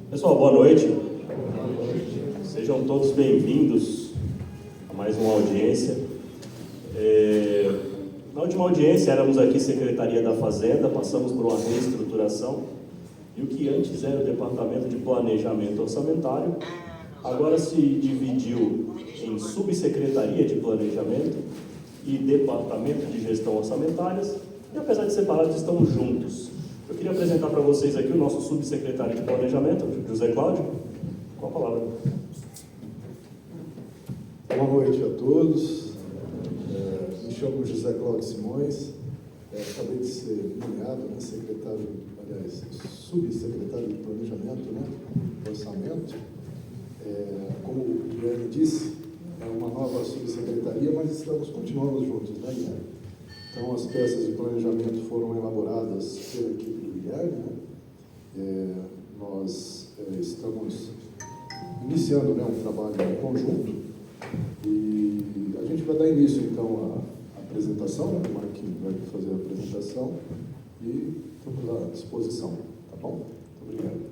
Pessoal, boa noite. Sejam todos bem-vindos a mais uma audiência. Na última audiência éramos aqui Secretaria da Fazenda, passamos por uma reestruturação e o que antes era o Departamento de Planejamento Orçamentário, agora se dividiu em Subsecretaria de Planejamento e Departamento de Gestão Orçamentárias e, apesar de separados, estão juntos. Eu queria apresentar para vocês aqui o nosso subsecretário de Planejamento, José Cláudio. Com a palavra. Boa noite a todos. Me chamo José Cláudio Simões. Acabei de ser nomeado, subsecretário de Planejamento, Orçamento. Como o Guilherme disse, é uma nova subsecretaria, mas continuamos juntos, né, Guilherme? Então, as peças de planejamento foram elaboradas pela equipe do Guilherme, Nós estamos iniciando um trabalho em conjunto e a gente vai dar início, então, à apresentação, o Marquinhos vai fazer a apresentação e estamos à disposição, tá bom? Muito obrigado.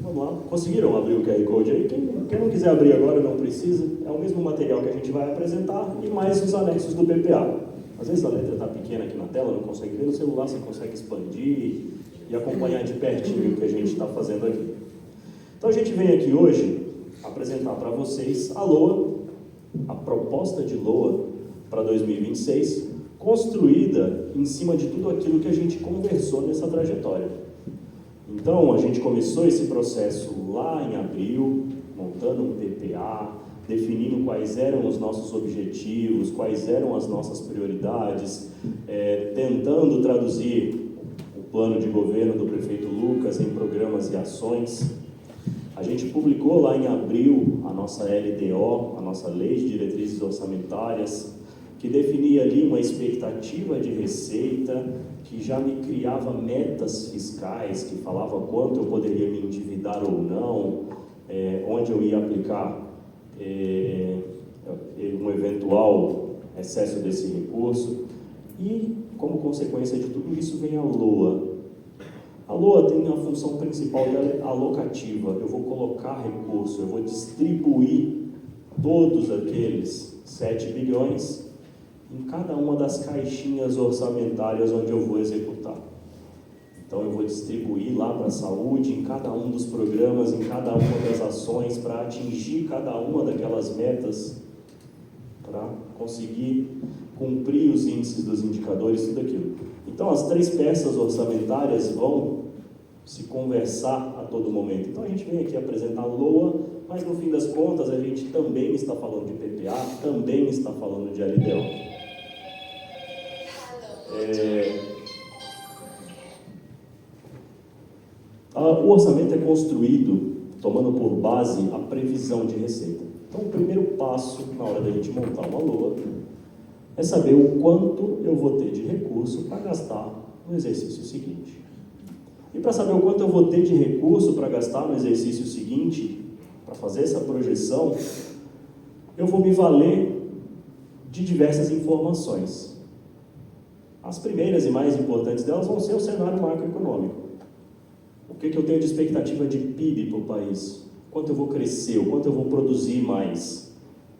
Vamos lá. Conseguiram abrir o QR Code aí? Quem não quiser abrir agora não precisa. É o mesmo material que a gente vai apresentar e mais os anexos do PPA. Às vezes a letra está pequena aqui na tela, não consegue ver. No celular você consegue expandir e acompanhar de pertinho o que a gente está fazendo aqui. Então a gente vem aqui hoje apresentar para vocês a LOA, a proposta de LOA para 2026, construída em cima de tudo aquilo que a gente conversou nessa trajetória. Então, a gente começou esse processo lá em abril, montando um PPA, definindo quais eram os nossos objetivos, quais eram as nossas prioridades, tentando traduzir o plano de governo do prefeito Lucas em programas e ações. A gente publicou lá em abril a nossa LDO, a nossa Lei de Diretrizes Orçamentárias, que definia ali uma expectativa de receita, que já me criava metas fiscais, que falava quanto eu poderia me endividar ou não, onde eu ia aplicar um eventual excesso desse recurso. E, como consequência de tudo isso, vem a LOA. A LOA tem a função principal dela alocativa. Eu vou colocar recurso, eu vou distribuir todos aqueles 7 bilhões em cada uma das caixinhas orçamentárias onde eu vou executar. Então eu vou distribuir lá para a saúde, em cada um dos programas, em cada uma das ações, para atingir cada uma daquelas metas, para conseguir cumprir os índices dos indicadores, tudo aquilo. Então as 3 peças orçamentárias vão se conversar a todo momento. Então a gente vem aqui apresentar a LOA, mas no fim das contas a gente também está falando de PPA, também está falando de LDO. O orçamento é construído tomando por base a previsão de receita. Então, o primeiro passo na hora da gente montar uma LOA é saber o quanto eu vou ter de recurso para gastar no exercício seguinte. E para saber o quanto eu vou ter de recurso para gastar no exercício seguinte, para fazer essa projeção, eu vou me valer de diversas informações. As primeiras e mais importantes delas vão ser o cenário macroeconômico. O que eu tenho de expectativa de PIB para o país? Quanto eu vou crescer? O quanto eu vou produzir mais?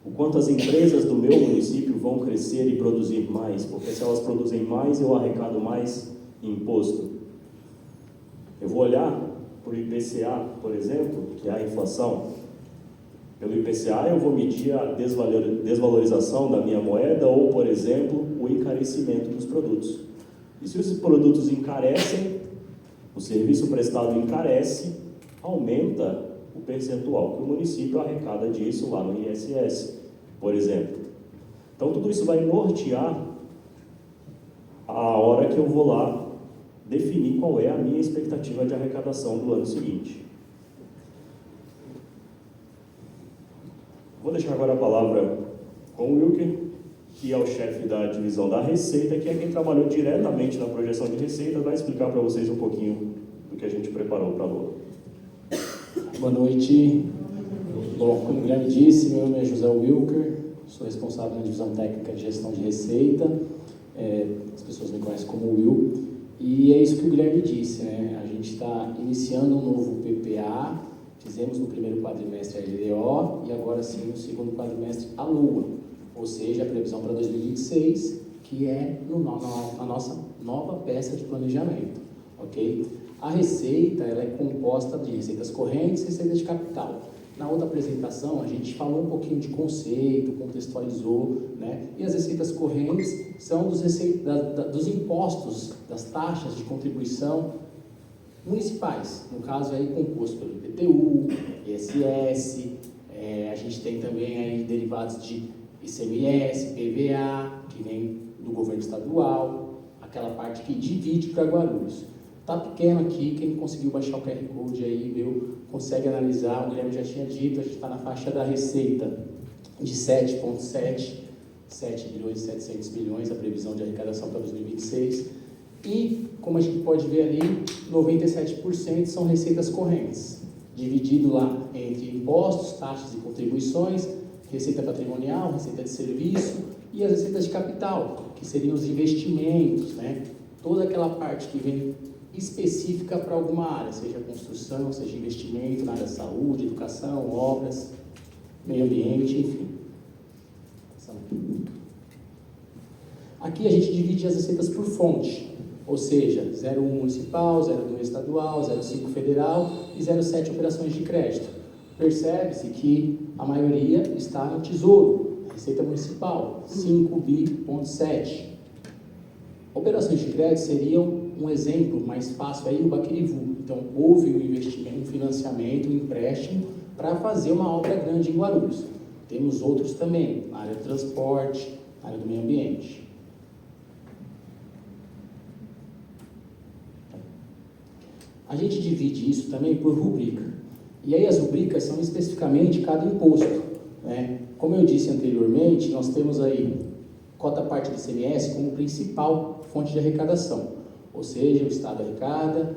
O quanto as empresas do meu município vão crescer e produzir mais? Porque se elas produzem mais, eu arrecado mais imposto. Eu vou olhar por IPCA, por exemplo, que é a inflação. Pelo IPCA eu vou medir a desvalorização da minha moeda ou, por exemplo, o encarecimento dos produtos. E se os produtos encarecem, o serviço prestado encarece, aumenta o percentual que o município arrecada disso lá no ISS, por exemplo. Então tudo isso vai nortear a hora que eu vou lá definir qual é a minha expectativa de arrecadação do ano seguinte. Vou deixar agora a palavra com o Wilker, que é o chefe da divisão da Receita, que é quem trabalhou diretamente na projeção de receita, vai explicar para vocês um pouquinho do que a gente preparou para a LOA. Boa noite. Bom, como o Guilherme disse, meu nome é José Wilker, sou responsável na divisão técnica de gestão de receita. As pessoas me conhecem como Will. E é isso que o Guilherme disse, né? A gente está iniciando um novo PPA, fizemos no primeiro quadrimestre a LDO e agora sim no segundo quadrimestre a LUA, ou seja, a previsão para 2026, que é a nossa nova peça de planejamento, ok? A receita, ela é composta de receitas correntes e receitas de capital. Na outra apresentação, a gente falou um pouquinho de conceito, contextualizou, né? E as receitas correntes são dos impostos, das taxas de contribuição municipais, no caso aí composto pelo IPTU, ISS, a gente tem também aí derivados de ICMS, PVA, que vem do governo estadual, aquela parte que divide para Guarulhos. Tá pequeno aqui, quem conseguiu baixar o QR Code aí, viu, consegue analisar, o Guilherme já tinha dito, a gente está na faixa da receita de 7,7 bilhões e 700 milhões, a previsão de arrecadação para 2026, e, como a gente pode ver ali, 97% são receitas correntes, dividido lá entre impostos, taxas e contribuições, receita patrimonial, receita de serviço e as receitas de capital, que seriam os investimentos, né? Toda aquela parte que vem específica para alguma área, seja construção, seja investimento na área da saúde, educação, obras, meio ambiente, enfim. Aqui a gente divide as receitas por fonte, ou seja, 0,1 municipal, 0,2 estadual, 0,5 federal e 0,7 operações de crédito. Percebe-se que a maioria está no Tesouro, receita municipal, 5,7 bi. Operações de crédito seriam um exemplo mais fácil aí, o Baquirivu. Então, houve um investimento, um financiamento, um empréstimo para fazer uma obra grande em Guarulhos. Temos outros também, na área do transporte, na área do meio ambiente. A gente divide isso também por rubrica. E aí as rubricas são especificamente cada imposto, né? Como eu disse anteriormente, nós temos aí cota parte do ICMS como principal fonte de arrecadação. Ou seja, o Estado arrecada,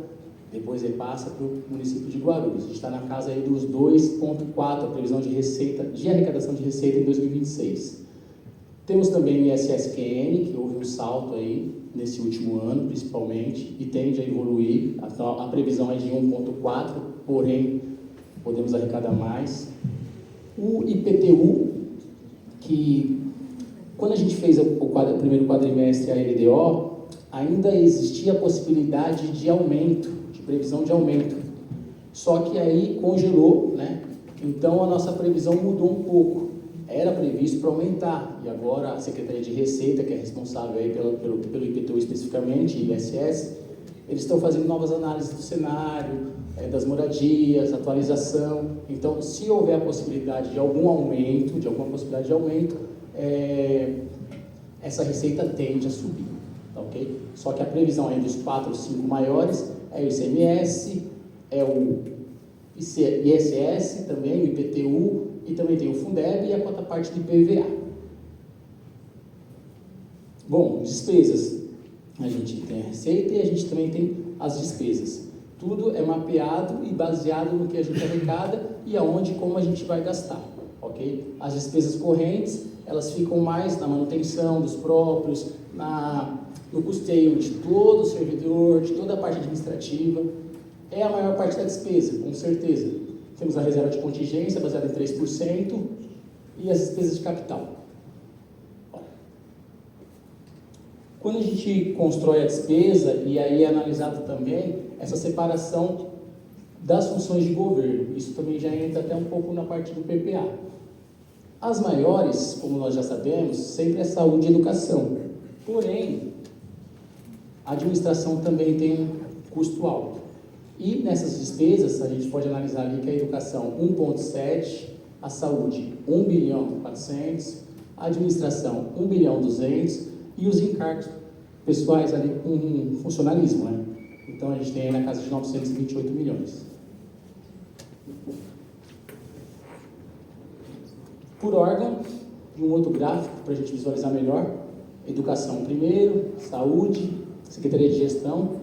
depois repassa para o município de Guarulhos. A gente está na casa aí dos 2,4, a previsão de receita, de arrecadação de receita em 2026. Temos também o ISSQN, que houve um salto aí nesse último ano, principalmente, e tende a evoluir. A previsão é de 1,4, porém, podemos arrecadar mais. O IPTU, que quando a gente fez o primeiro quadrimestre a LDO, ainda existia a possibilidade de aumento, de previsão de aumento. Só que aí congelou, né? Então a nossa previsão mudou um pouco. Era previsto para aumentar, e agora a Secretaria de Receita, que é responsável aí pelo IPTU especificamente, e ISS, eles estão fazendo novas análises do cenário, das moradias, atualização. Então, se houver a possibilidade de algum aumento, essa receita tende a subir, tá ok? Só que a previsão aí dos 4 ou 5 maiores é o ICMS, é o ISS também, o IPTU, e também tem o Fundeb e a cota parte de IPVA. Bom, despesas. A gente tem a receita e a gente também tem as despesas. Tudo é mapeado e baseado no que a gente arrecada e aonde e como a gente vai gastar, ok? As despesas correntes, elas ficam mais na manutenção dos próprios, no custeio de todo o servidor, de toda a parte administrativa. É a maior parte da despesa, com certeza. Temos a reserva de contingência, baseada em 3%, e as despesas de capital. Quando a gente constrói a despesa, e aí é analisado também essa separação das funções de governo, isso também já entra até um pouco na parte do PPA. As maiores, como nós já sabemos, sempre é saúde e educação. Porém, a administração também tem um custo alto. E nessas despesas, a gente pode analisar ali que a educação 1,7, a saúde 1 bilhão 400, a administração 1 bilhão 200 e os encargos pessoais ali com funcionalismo, né? Então a gente tem aí na casa de 928 milhões. Por órgão, um outro gráfico para a gente visualizar melhor: educação primeiro, saúde, Secretaria de Gestão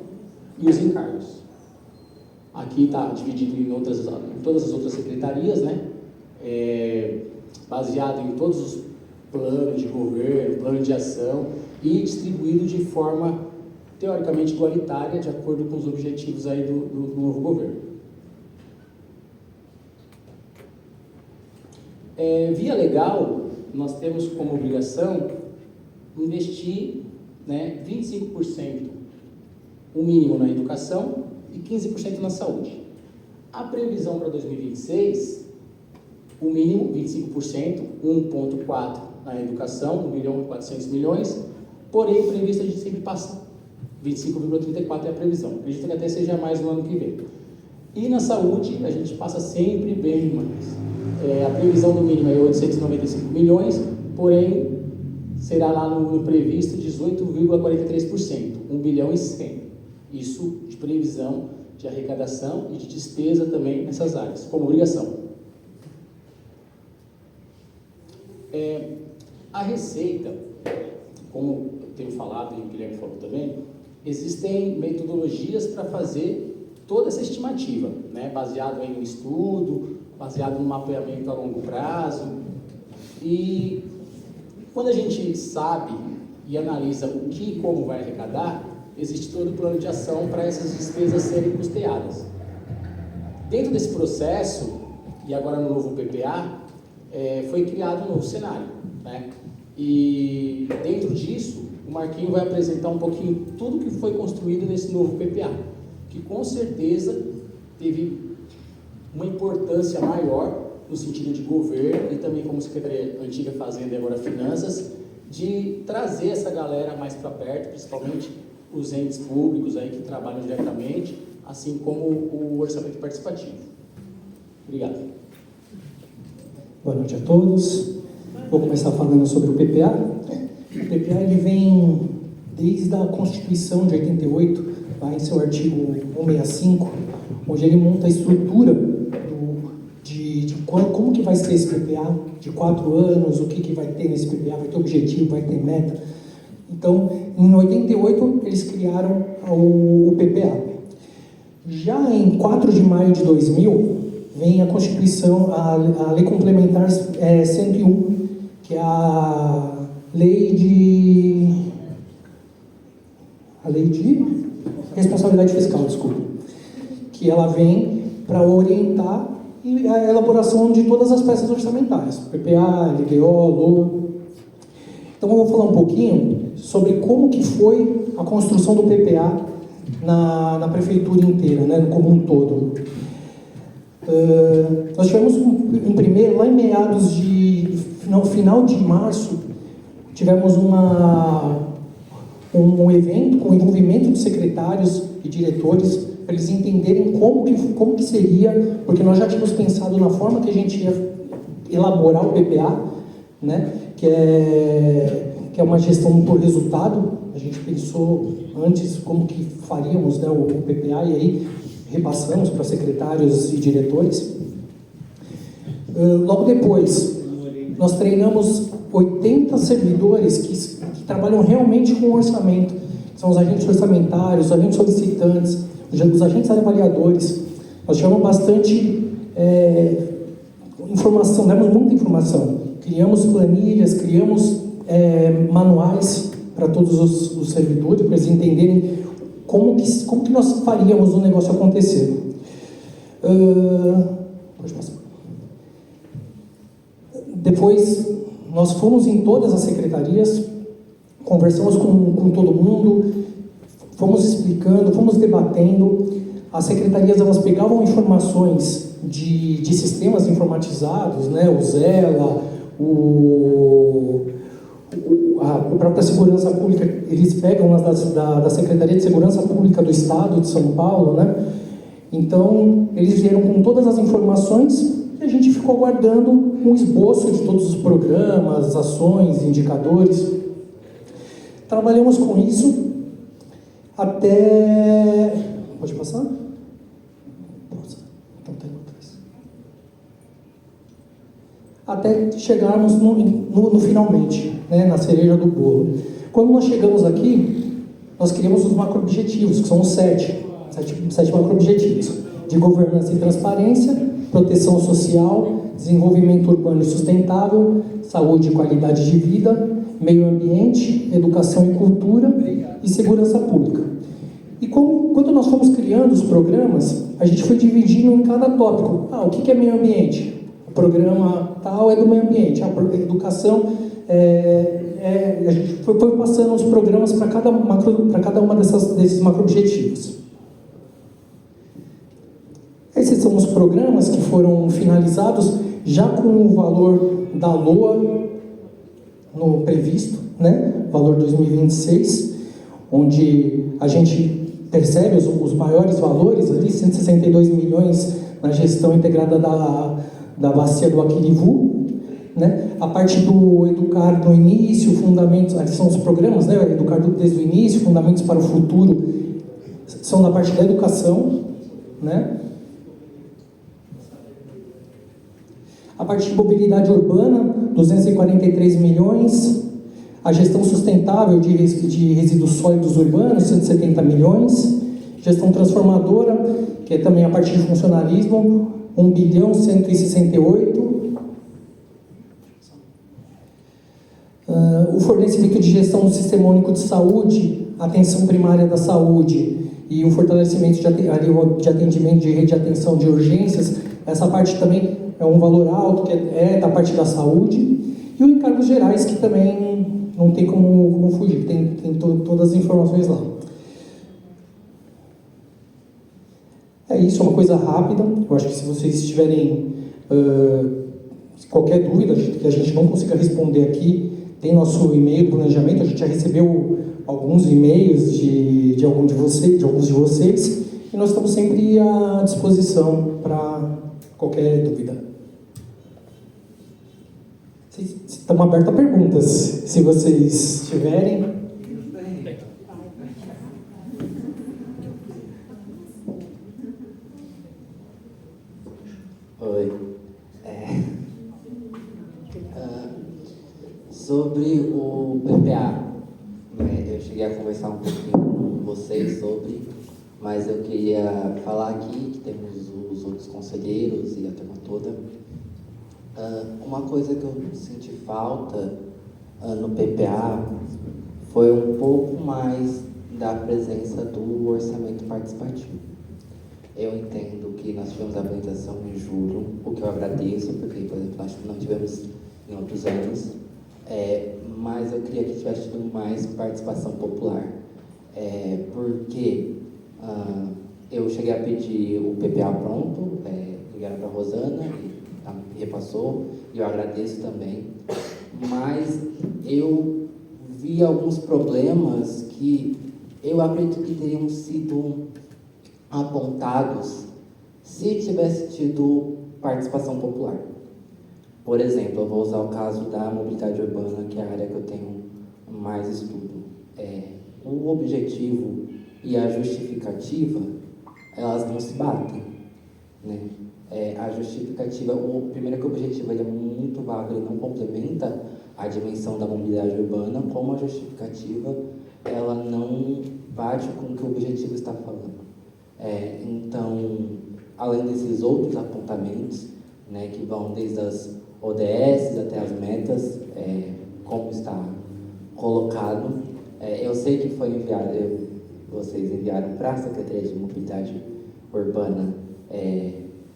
e os encargos. Aqui está dividido em todas as outras secretarias, né? Baseado em todos os planos de governo, plano de ação e distribuído de forma teoricamente igualitária, de acordo com os objetivos aí do novo governo. Via legal, nós temos como obrigação investir, né, 25% o mínimo na educação e 15% na saúde. A previsão para 2026, o mínimo 25%, 1,4 na educação, 1.400 milhões, porém prevista a gente sempre passa 25,34 é a previsão. Acredito que até seja mais no ano que vem. E na saúde a gente passa sempre bem mais. A previsão do mínimo é 895 milhões, porém será lá no previsto 18,43%, 1 bilhão e 100. Isso de previsão de arrecadação e de despesa também nessas áreas, como obrigação. A receita, como eu tenho falado e o Guilherme falou também, existem metodologias para fazer toda essa estimativa, né? Baseado em um estudo, baseado no mapeamento a longo prazo. E quando a gente sabe e analisa o que e como vai arrecadar, existe todo o plano de ação para essas despesas serem custeadas. Dentro desse processo, e agora no novo PPA, foi criado um novo cenário, né? E dentro disso, o Marquinho vai apresentar um pouquinho tudo que foi construído nesse novo PPA, que com certeza teve uma importância maior no sentido de governo e também como Secretaria Antiga Fazenda e agora Finanças, de trazer essa galera mais para perto, principalmente os entes públicos aí que trabalham diretamente, assim como o orçamento participativo. Obrigado. Boa noite a todos. Vou começar falando sobre o PPA. O PPA ele vem desde a Constituição de 88, lá em seu artigo 165, onde ele monta a estrutura de como que vai ser esse PPA, de 4 anos, o que vai ter nesse PPA, vai ter objetivo, vai ter meta. Então, em 88, eles criaram o PPA. Já em 4 de maio de 2000, vem a Constituição, a Lei Complementar 101, que é a lei de responsabilidade fiscal, desculpa, que ela vem para orientar a elaboração de todas as peças orçamentárias, PPA, LDO, LOA. Então eu vou falar um pouquinho sobre como que foi a construção do PPA na prefeitura inteira, né, como um todo. Nós tivemos um primeiro, lá em meados final de março, tivemos um evento com envolvimento de secretários e diretores, para eles entenderem como que seria, porque nós já tínhamos pensado na forma que a gente ia elaborar o PPA, né, que é uma gestão por resultado. A gente pensou antes como que faríamos, né, o PPA, e aí repassamos para secretários e diretores. Logo depois, nós treinamos 80 servidores que trabalham realmente com orçamento. São os agentes orçamentários, os agentes solicitantes, os agentes avaliadores. Nós tivemos bastante informação, demos muita informação. Criamos planilhas, criamos manuais para todos os servidores, para eles entenderem como que nós faríamos o negócio acontecer. Pode passar. Depois, nós fomos em todas as secretarias, conversamos com todo mundo, fomos explicando, fomos debatendo. As secretarias, elas pegavam informações de sistemas informatizados, né, o Zela, a própria Segurança Pública, eles pegam da Secretaria de Segurança Pública do Estado de São Paulo, né? Então, eles vieram com todas as informações e a gente ficou aguardando um esboço de todos os programas, ações, indicadores. Trabalhamos com isso até... Pode passar? Então, tá atrás. Até chegarmos no finalmente, né, na cereja do bolo. Quando nós chegamos aqui, nós criamos os macro-objetivos, que são os 7 macro-objetivos: de governança e transparência, proteção social, desenvolvimento urbano e sustentável, saúde e qualidade de vida, meio ambiente, educação e cultura e segurança pública. E quando nós fomos criando os programas, a gente foi dividindo em cada tópico. O que é meio ambiente? O programa tal é do meio ambiente. A educação a gente foi passando os programas para cada uma desses macro-objetivos. Esses são os programas que foram finalizados já com o valor da LOA no previsto, né? Valor 2026, onde a gente percebe os maiores valores ali, 162 milhões na gestão integrada da bacia do Aquirivu, né? A parte do Educar no início, fundamentos, aqui são os programas, né? Educar desde o início, fundamentos para o futuro, são da parte da educação, né? A parte de mobilidade urbana, 243 milhões. A gestão sustentável de resíduos sólidos urbanos, 170 milhões. Gestão transformadora, que é também a parte de funcionalismo, 1 bilhão 168. O fornecimento de gestão do Sistema Único de Saúde, atenção primária da saúde e o fortalecimento de atendimento de rede de atenção de urgências, essa parte também é um valor alto, que é da parte da saúde. E o encargos gerais, que também não tem como fugir, tem todas as informações lá. É isso, é uma coisa rápida. Eu acho que se vocês tiverem qualquer dúvida que a gente não consiga responder aqui, tem nosso e-mail planejamento, a gente já recebeu alguns e-mails de alguns de vocês, e nós estamos sempre à disposição para qualquer dúvida. Estamos abertos a perguntas, se vocês tiverem. Oi. Sobre o PPA, né, eu cheguei a conversar um pouquinho com vocês sobre, mas eu queria falar aqui que temos os outros conselheiros e a turma toda. Uma coisa que eu senti falta no PPA foi um pouco mais da presença do orçamento participativo. Eu entendo que nós tivemos a apresentação em julho, o que eu agradeço, porque, por exemplo, acho que não tivemos em outros anos, mas eu queria que tivesse tido mais participação popular, porque eu cheguei a pedir o PPA pronto, ligaram para a Rosana e repassou, e eu agradeço também, mas eu vi alguns problemas que eu acredito que teriam sido apontados se tivesse tido participação popular. Por exemplo, eu vou usar o caso da mobilidade urbana, que é a área que eu tenho mais estudo. O objetivo e a justificativa, elas não se batem, né? A justificativa, primeiro que o objetivo ele é muito vago, ele não complementa a dimensão da mobilidade urbana, como a justificativa, ela não bate com o que o objetivo está falando. Então, além desses outros apontamentos, né, que vão desde as ODS até as metas, como está colocado, eu sei que foi enviado, vocês enviaram para a Secretaria de Mobilidade Urbana,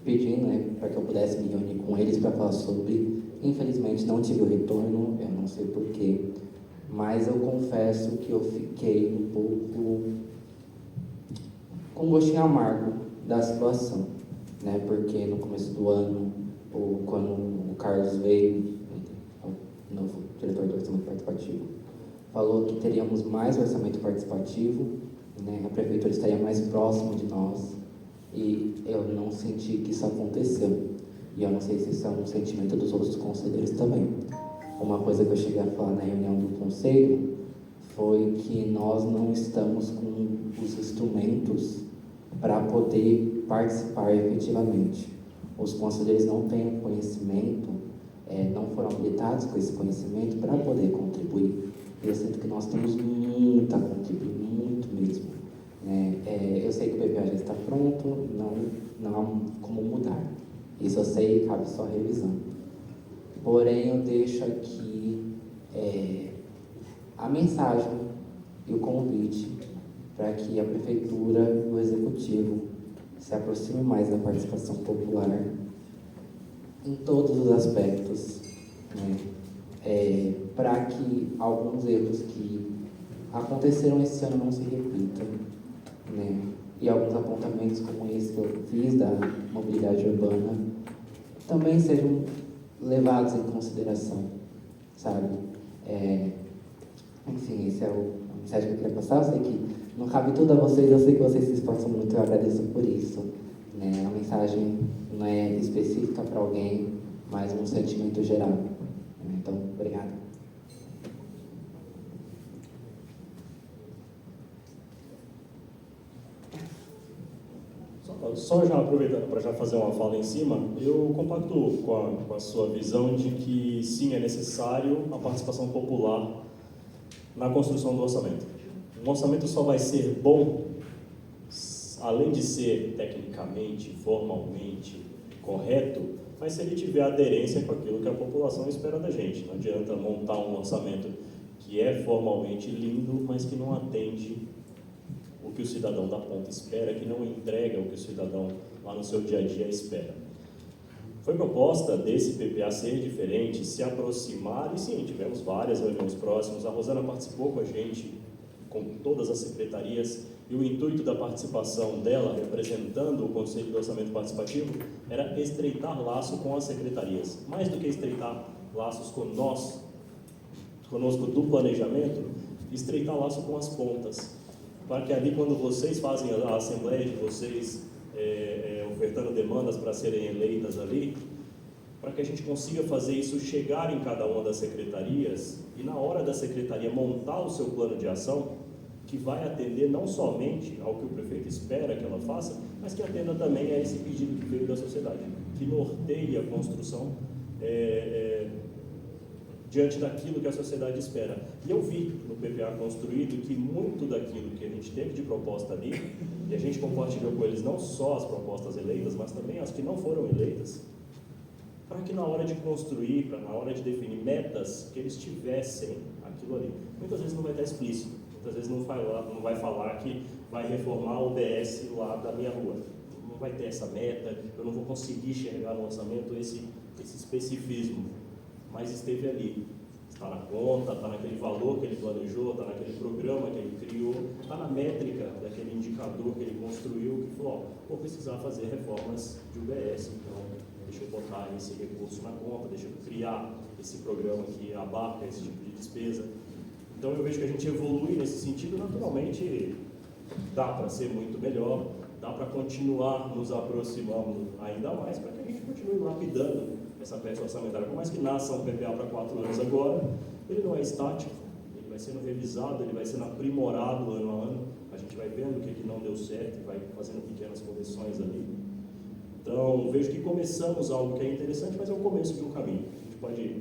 pedindo, né, para que eu pudesse me reunir com eles para falar sobre. Infelizmente não tive o retorno, eu não sei porquê, mas eu confesso que eu fiquei um pouco com um gostinho amargo da situação, né? Porque no começo do ano, quando o Carlos veio, o novo diretor do orçamento participativo, falou que teríamos mais orçamento participativo, né? A prefeitura estaria mais próxima de nós, e eu não senti que isso aconteceu. E eu não sei se isso é um sentimento dos outros conselheiros também. Uma coisa que eu cheguei a falar na reunião do conselho foi que nós não estamos com os instrumentos para poder participar efetivamente. Os conselheiros não têm o conhecimento, não foram habilitados com esse conhecimento para poder contribuir. E eu sinto que nós temos muito a contribuir, muito mesmo. Eu sei que o PPA já está pronto, não há como mudar. Isso eu sei, cabe só revisão. Porém, eu deixo aqui a mensagem e o convite para que a Prefeitura e o Executivo se aproxime mais da participação popular em todos os aspectos, né? Para que alguns erros que aconteceram esse ano não se repitam, né? E alguns apontamentos como esse que eu fiz da mobilidade urbana também sejam levados em consideração, sabe? Enfim, esse é a mensagem que eu queria passar. Eu sei que não cabe tudo a vocês, eu sei que vocês se esforçam muito, eu agradeço por isso, né? A mensagem não é específica para alguém, mas um sentimento geral. Então, obrigado. Só já aproveitando para já fazer uma fala em cima, eu compactuo com a sua visão de que sim, é necessário a participação popular na construção do orçamento. Um orçamento só vai ser bom, além de ser tecnicamente, formalmente correto, mas se ele tiver aderência com aquilo que a população espera da gente. Não adianta montar um orçamento que é formalmente lindo, mas que não atende o que o cidadão da ponta espera, que não entrega o que o cidadão lá no seu dia a dia espera. Foi proposta desse PPA ser diferente, se aproximar, e sim, tivemos várias reuniões próximas, a Rosana participou com a gente, com todas as secretarias, e o intuito da participação dela, representando o Conselho do Orçamento Participativo, era estreitar laço com as secretarias. Mais do que estreitar laços conosco do planejamento, estreitar laço com as pontas, para que ali, quando vocês fazem a assembleia de vocês, ofertando demandas para serem eleitas ali, para que a gente consiga fazer isso chegar em cada uma das secretarias e, na hora da secretaria montar o seu plano de ação, que vai atender não somente ao que o prefeito espera que ela faça, mas que atenda também a esse pedido que veio da sociedade, que norteie a construção diante daquilo que a sociedade espera. E eu vi no PPA construído que muito daquilo que a gente teve de proposta ali, e a gente compartilhou com eles não só as propostas eleitas, mas também as que não foram eleitas, para que na hora de construir, na hora de definir metas, que eles tivessem aquilo ali. Muitas vezes não vai estar explícito, muitas vezes não vai falar que vai reformar o BS lá da minha rua. Não vai ter essa meta, eu não vou conseguir enxergar no orçamento esse especificismo, mas esteve ali. Está na conta, está naquele valor que ele planejou, está naquele programa que ele criou, está na métrica daquele indicador que ele construiu, que falou, vou precisar fazer reformas de UBS, então deixa eu botar esse recurso na conta, deixa eu criar esse programa que abarca esse tipo de despesa. Então eu vejo que a gente evolui nesse sentido, naturalmente dá para ser muito melhor, dá para continuar nos aproximando ainda mais, para que a gente continue lapidando essa peça orçamentária. Por mais que nasça um PPA para 4 anos agora, ele não é estático, ele vai sendo revisado, ele vai sendo aprimorado ano a ano, a gente vai vendo o que não deu certo e vai fazendo pequenas correções ali. Então, vejo que começamos algo que é interessante, mas é o começo de um caminho. A gente pode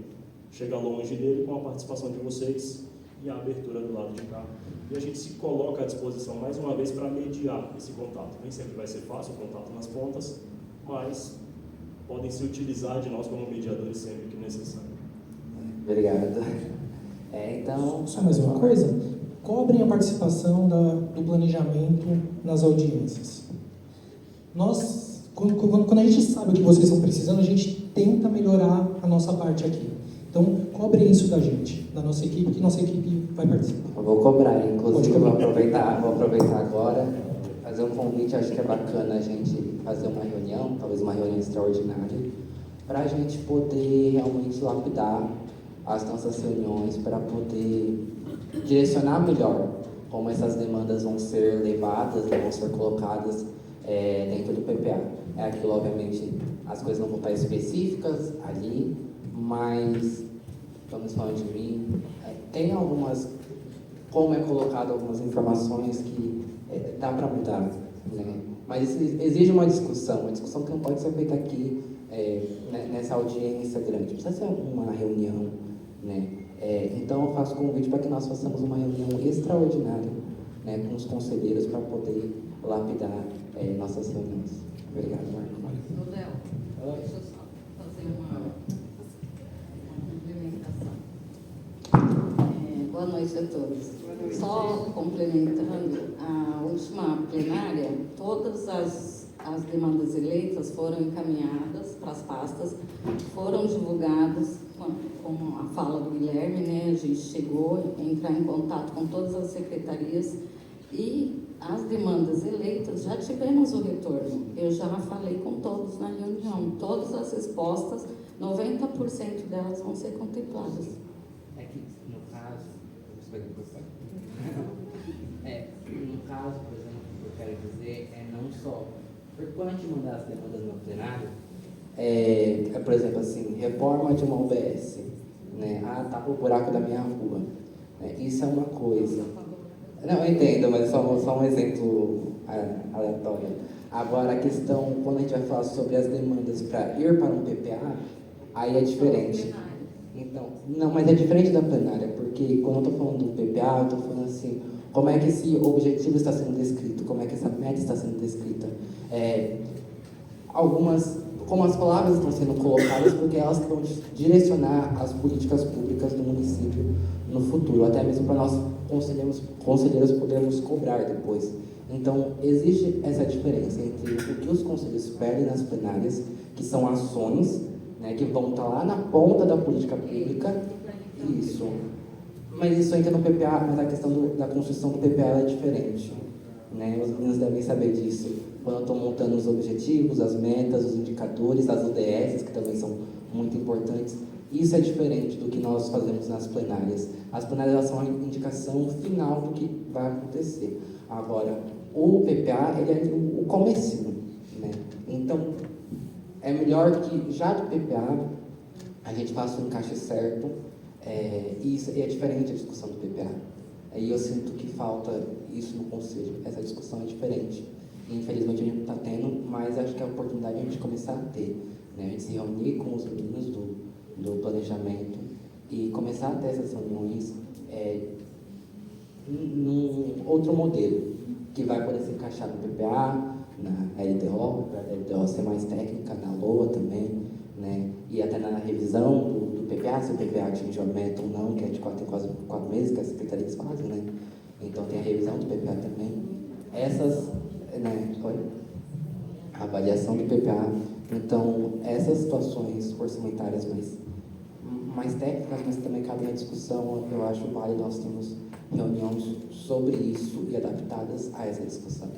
chegar longe dele com a participação de vocês e a abertura do lado de cá. E a gente se coloca à disposição, mais uma vez, para mediar esse contato. Nem sempre vai ser fácil o contato nas pontas, mas podem se utilizar de nós como mediadores sempre que necessário. Obrigado. Então... Só mais uma coisa. Cobrem a participação do planejamento nas audiências. Nós, quando a gente sabe o que vocês estão precisando, a gente tenta melhorar a nossa parte aqui. Então, cobrem isso da gente, da nossa equipe, que nossa equipe vai participar. Eu vou cobrar, inclusive vou aproveitar agora, fazer um convite. Acho que é bacana a gente fazer uma reunião, talvez uma reunião extraordinária, para a gente poder realmente lapidar as nossas reuniões, para poder direcionar melhor como essas demandas vão ser levadas, vão ser colocadas dentro do PPA. É aquilo, obviamente, as coisas não vão estar específicas ali, mas, vamos falar de mim, tem algumas, como é colocado algumas informações que dá para mudar, né? Mas isso exige uma discussão que não pode ser feita aqui, nessa audiência grande, precisa ser uma reunião, né? Então eu faço convite para que nós façamos uma reunião extraordinária, né, com os conselheiros para poder lapidar nossas reuniões. Obrigado, Marco. Ô, Léo, deixa eu só fazer uma complementação. Boa noite a todos. Só complementando, a última plenária, todas as demandas eleitas foram encaminhadas para as pastas, foram divulgadas, com a fala do Guilherme, né? A gente chegou a entrar em contato com todas as secretarias e as demandas eleitas, já tivemos o retorno. Eu já falei com todos na reunião. Todas as respostas, 90% delas vão ser contempladas. É que, no caso, você vai depois? No caso, por exemplo, o que eu quero dizer é não só, porque quando a gente mandar as demandas no plenário, por exemplo, assim, reforma de uma UBS, né? Tapa o buraco da minha rua. Né? Isso é uma coisa. Não, eu entendo, mas só um exemplo aleatório. Agora, a questão, quando a gente vai falar sobre as demandas para ir para um PPA, aí é diferente. Então, não, mas é diferente da plenária, porque quando eu estou falando do PPA, eu estou falando assim, como é que esse objetivo está sendo descrito, como é que essa meta está sendo descrita. Como as palavras estão sendo colocadas, porque elas vão direcionar as políticas públicas do município no futuro, até mesmo para nós conselheiros podermos cobrar depois. Então, existe essa diferença entre o que os conselheiros pedem nas plenárias, que são ações, né, que vão estar lá na ponta da política pública, isso. Mas isso entra no PPA, mas a questão da construção do PPA é diferente. Né? Os meninos devem saber disso. Quando eu estou montando os objetivos, as metas, os indicadores, as ODS, que também são muito importantes, isso é diferente do que nós fazemos nas plenárias. As plenárias elas são a indicação final do que vai acontecer. Agora, o PPA, ele é o comecinho, né? Então, é melhor que já do PPA a gente faça o encaixe certo, e isso é diferente a discussão do PPA. E eu sinto que falta isso no Conselho, essa discussão é diferente. E, infelizmente a gente não está tendo, mas acho que é a oportunidade de a gente começar a ter. Né? A gente se reunir com os meninos do planejamento e começar a ter essas reuniões num outro modelo, que vai poder se encaixar no PPA, na LDO, para a LDO ser mais técnica, na LOA também, né? E até na revisão do PPA, se o PPA atingiu a meta ou não, que é de quase 4 meses que as secretarias fazem, né? Então tem a revisão do PPA também. Essas, né? A avaliação do PPA. Então, essas situações orçamentárias mais técnicas, mas também cabem à discussão, eu acho válido nós temos reuniões sobre isso e adaptadas a essa discussão.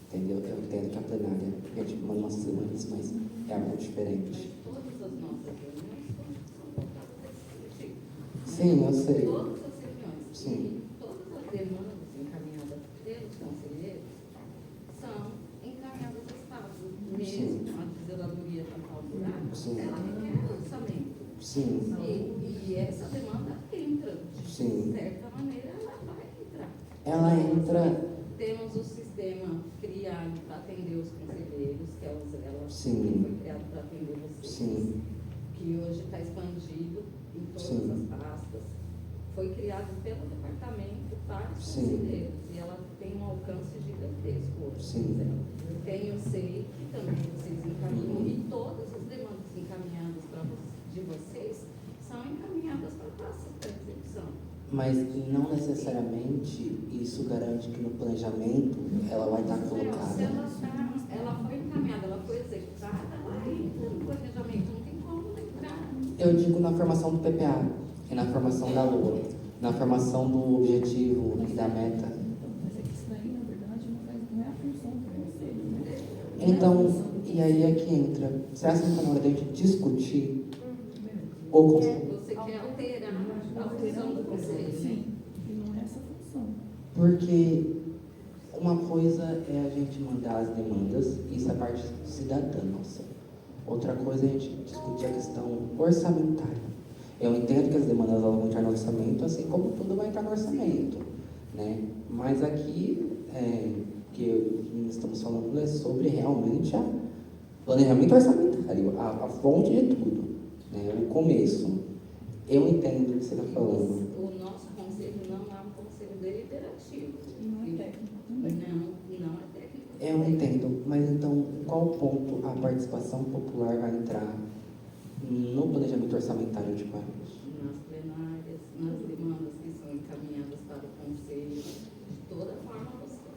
Entendeu? Eu entendo que a plenária, a gente manda nossas demandas, mas é algo diferente. Todas as nossas reuniões são voltadas a esse objetivo. Sim, eu sei. Todas as reuniões. Sim. E todas as demandas encaminhadas pelos conselheiros são encaminhadas às pastas. Mesmo a zeladoria tampar o buraco, Sim. ela requer orçamento. Sim. E essa demanda entra. Sim. De certa maneira, ela vai entrar. Ela entra. Temos o sistema criado para atender os conselheiros, que é o Zela, Sim. que foi criado para atender vocês, Sim. que hoje está expandido em todas Sim. as pastas. Foi criado pelo departamento para os Sim. conselheiros, e ela tem um alcance gigantesco hoje. Sim. Tem o SEI, que também vocês encaminham, e todas as demandas encaminhadas de vocês são encaminhadas para pastas para execução. Mas não necessariamente isso garante que no planejamento ela vai estar Se colocada. ela foi encaminhada, ela foi executada, ela entra no planejamento, não tem como não entrar. Eu digo na formação do PPA e na formação da LOA, na formação do objetivo e da meta. Mas é que isso daí, na verdade, não é a função do conselho, né? Então, e aí é que entra. Será que está na hora de a gente discutir o conselho? Você quer alterar a função do conselho, né? Sim, e não é essa a função. Porque uma coisa é a gente mandar as demandas, isso é parte cidadã nossa. Outra coisa é a gente discutir a questão orçamentária. Eu entendo que as demandas elas vão entrar no orçamento, assim como tudo vai entrar no orçamento. Né? Mas aqui, que estamos falando é sobre realmente o planejamento orçamentário, a fonte de tudo, né? O começo. Eu entendo o que você está falando. O nosso conselho não é um conselho deliberativo. E não é técnico também. Não é técnico Eu entendo, mas então, em qual ponto a participação popular vai entrar no planejamento orçamentário de Guarulhos? Nas plenárias, nas demandas que são encaminhadas para o Conselho, de toda forma possível.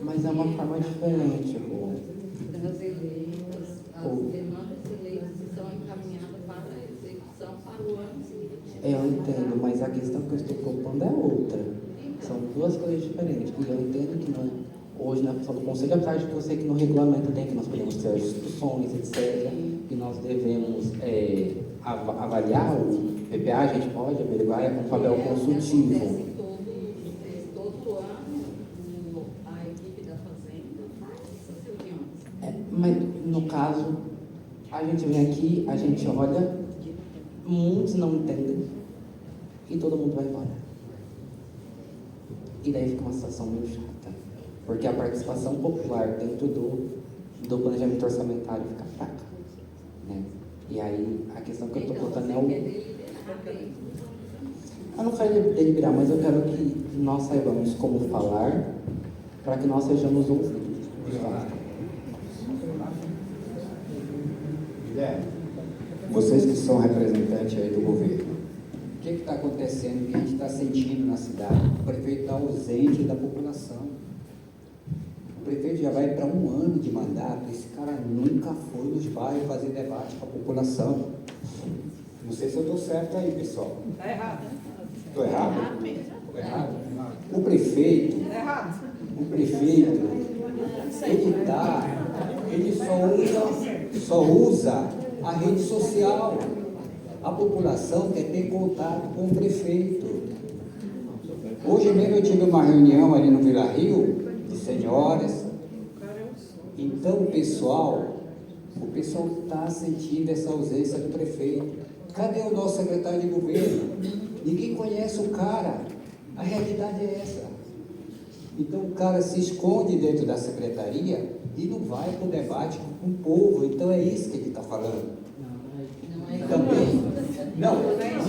Mas é uma forma diferente, Rô. Das eleitas, as demandas eleitas são encaminhadas para a execução para o ano seguinte. Eu entendo, mas a questão que eu estou propondo é outra. São duas coisas diferentes. E eu entendo que não, hoje, na função do Conselho, apesar de que eu sei que no regulamento tem que nós podemos ter as discussões, etc., que nós devemos avaliar o PPA, a gente pode averiguar, é um papel consultivo. Acontece todo ano, a equipe da Fazenda faz essas reuniões. Mas, no caso, a gente vem aqui, a gente olha, muitos não entendem e todo mundo vai embora. E daí fica uma situação meio chata, porque a participação popular dentro do planejamento orçamentário fica fraca, né? E aí, a questão que eu estou colocando é o... Eu não quero deliberar, mas eu quero que nós saibamos como falar para que nós sejamos ouvidos. Guilherme, vocês que são representantes aí do governo, o que está acontecendo, o que a gente está sentindo na cidade? O prefeito está ausente da população. O prefeito já vai para 1 ano de mandato, esse cara nunca foi nos bairros fazer debate com a população. Não sei se eu estou certo aí, pessoal. Está errado, né? Estou errado? Estou errado? O prefeito, ele só usa a rede social. A população quer ter contato com o prefeito. Hoje mesmo eu tive uma reunião ali no Vila Rio, de senhoras. Então o pessoal está sentindo essa ausência do prefeito. Cadê o nosso secretário de governo? Ninguém conhece o cara. A realidade é essa. Então o cara se esconde dentro da secretaria e não vai para o debate com o povo. Então é isso que ele está falando. Também. Não,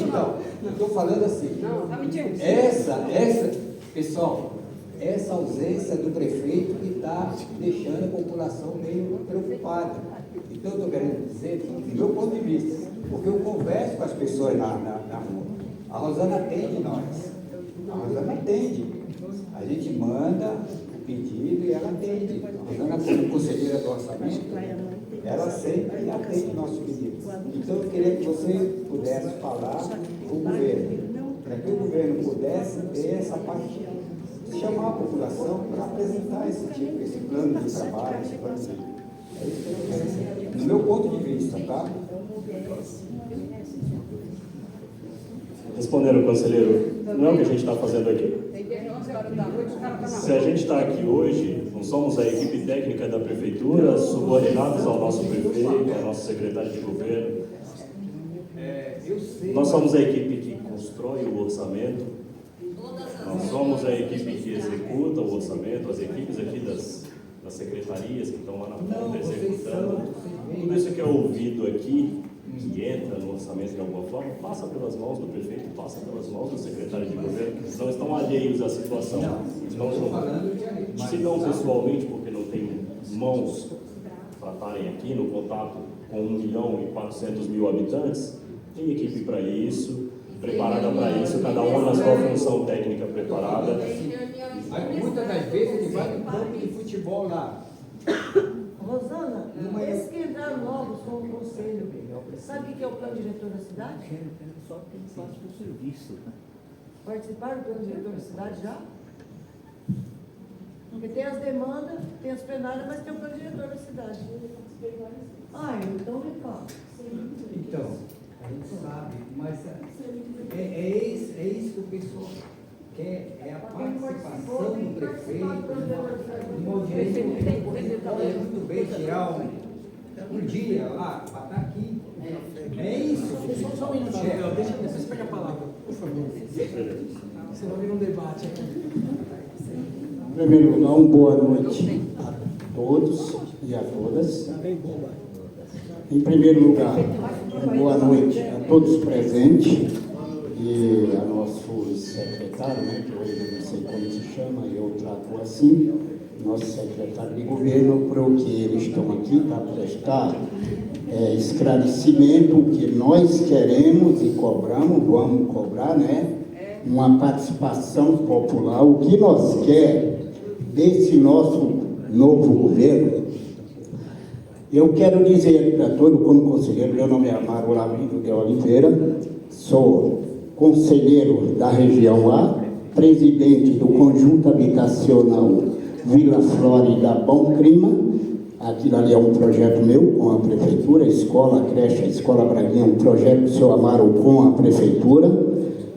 então, eu estou falando assim. Pessoal, essa ausência do prefeito que está deixando a população meio preocupada. Então eu estou querendo dizer, do meu ponto de vista, porque eu converso com as pessoas na rua. A Rosana atende nós. A Rosana atende. A gente manda o pedido e ela atende. A Rosana, como conselheira do orçamento, ela sempre atende nossos pedidos. Então eu queria que você pudesse falar com o governo, para que o governo pudesse ter essa parte, chamar a população para apresentar esse plano de trabalho, esse plano de... É isso que eu quero dizer. No meu ponto de vista, tá? Respondendo, conselheiro, não é o que a gente está fazendo aqui. Se a gente está aqui hoje, não somos a equipe técnica da prefeitura, subordinados ao nosso prefeito, ao nosso secretário de governo. Nós somos a equipe que constrói o orçamento, nós somos a equipe que executa o orçamento, as equipes aqui das secretarias que estão lá na ponta executando. Tudo isso que é ouvido aqui, que entra no orçamento de alguma forma, passa pelas mãos do prefeito, passa pelas mãos do secretário de governo, que não estão alheios à situação. Se não pessoalmente, porque não tem mãos para estarem aqui no contato com 1.400.000 habitantes, tem equipe para isso, preparada para isso, cada um na sua função técnica preparada. Muitas das vezes ele vai no campo de futebol lá. Rosana, esses que entraram novos com o conselho, sabe o que é o plano diretor da cidade? Só que ele faz o serviço. Participaram do plano diretor da cidade já? Porque tem as demandas, tem as plenárias, mas tem o plano diretor da cidade. Então me fala. Então, a gente sabe, mas é isso que o pessoal quer, é a participação do prefeito, uma audiência. Pode muito bem tirar um dia lá, para estar aqui. É isso. Só um minutinho, deixa vocês pegar a palavra, por favor. Senão vira um debate aqui. Em primeiro lugar, boa noite a todos e a todas. Em primeiro lugar, boa noite a todos presentes e a nosso secretário, né, que hoje eu não sei como se chama, eu trato assim. nosso secretário de governo, porque eles estão aqui para prestar esclarecimento que nós queremos e cobramos, vamos cobrar, né? Uma participação popular. O que nós quer desse nosso novo governo, eu quero dizer para todo como conselheiro, meu nome é Amaro Lavindo de Oliveira, sou conselheiro da região A, presidente do Conjunto Habitacional Vila Flórida Bom Clima. Aquilo ali é um projeto meu com a prefeitura, a escola, a creche, a escola Braguinha, um projeto do seu Amaro com a prefeitura.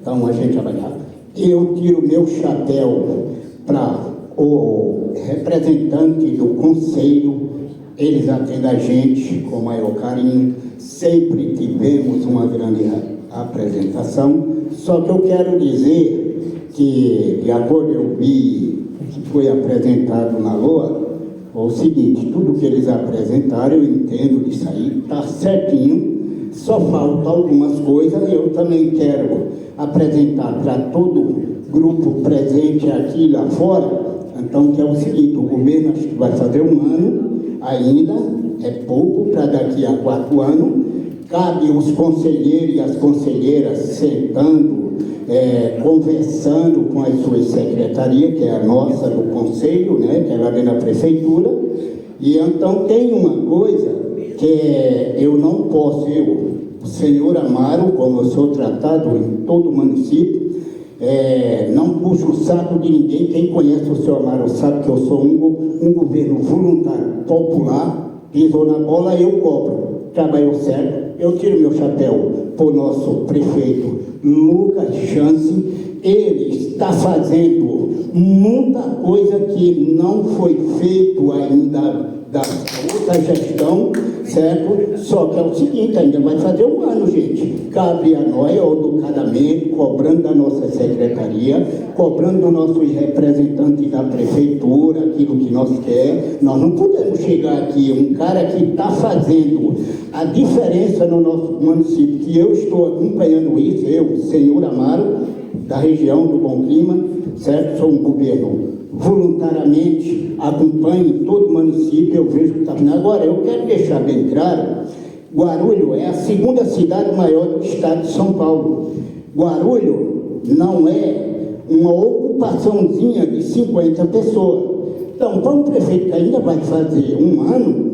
Então a gente vai lá. Eu tiro meu chapéu para o representante do conselho, eles atendem a gente com o maior carinho, sempre tivemos uma grande apresentação. Só que eu quero dizer que, de acordo eu vi que foi apresentado na LOA, é o seguinte, tudo que eles apresentaram, eu entendo disso aí, está certinho, só falta algumas coisas. Eu também quero apresentar para todo grupo presente aqui e lá fora, então, que é o seguinte, o governo acho que vai fazer 1 ano ainda, é pouco para daqui a 4 anos, cabe os conselheiros e as conselheiras sentando, conversando com as suas secretarias, que é a nossa do conselho, né, que é lá dentro da prefeitura. E então tem uma coisa que eu não posso, o senhor Amaro, como eu sou tratado em todo o município, não puxo o saco de ninguém. Quem conhece o senhor Amaro sabe que eu sou um governo voluntário, popular, pisou na bola, eu cobro. Trabalhou certo, eu tiro meu chapéu para o nosso prefeito Lucas Chance. Ele está fazendo muita coisa que não foi feito ainda da outra gestão, certo? Só que é o seguinte, ainda vai fazer 1 ano, gente. Cabe a nós, educadamente, cobrando da nossa secretaria, cobrando do nosso representante da prefeitura, aquilo que nós queremos. Nós não podemos chegar aqui, um cara que está fazendo a diferença no nosso município, que eu estou acompanhando isso, eu, senhor Amaro, da região do Bom Clima, certo? Sou um governo voluntariamente, acompanho todo o município, eu vejo que está vindo. Agora, eu quero deixar bem claro, Guarulhos é a 2ª cidade maior do estado de São Paulo. Guarulhos não é uma ocupaçãozinha de 50 pessoas. Então, para um prefeito que ainda vai fazer 1 ano